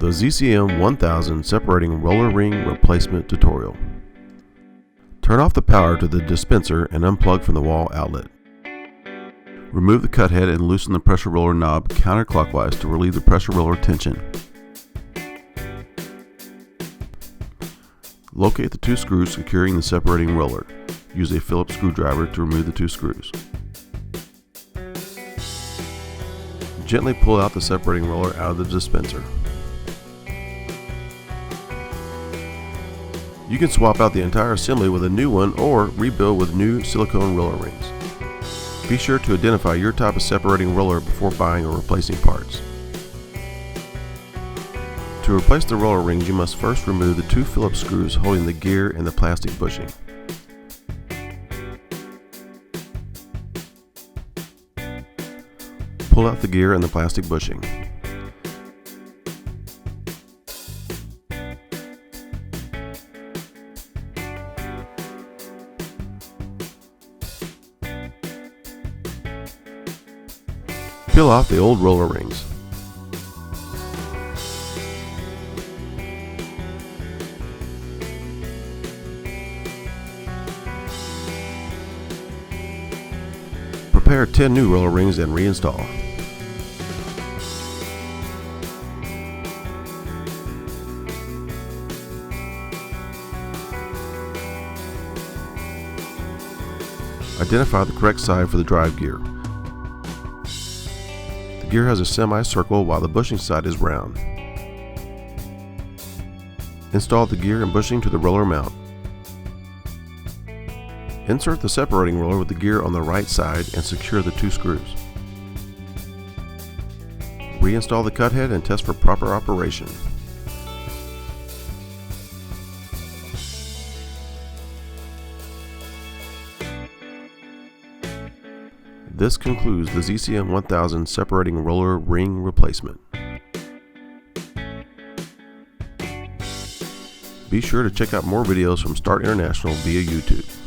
the zCM1000 separating roller ring replacement tutorial. Turn off the power to the dispenser and unplug from the wall outlet. Remove the cut head and loosen the pressure roller knob counterclockwise to relieve the pressure roller tension. Locate the two screws securing the separating roller. Use a Phillips screwdriver to remove the two screws. Gently pull out the separating roller out of the dispenser. You can swap out the entire assembly with a new one or rebuild with new silicone roller rings. Be sure to identify your type of separating roller before buying or replacing parts. To replace the roller rings, you must first remove the two Phillips screws holding the gear and the plastic bushing. Pull out the gear and the plastic bushing. Peel off the old roller rings. Prepare 10 new roller rings and reinstall. Identify the correct side for the drive gear. The gear has a semicircle while the bushing side is round. Install the gear and bushing to the roller mount. Insert the separating roller with the gear on the right side and secure the two screws. Reinstall the cut head and test for proper operation. This concludes the zCM1000 separating roller ring replacement. Be sure to check out more videos from Start International via YouTube.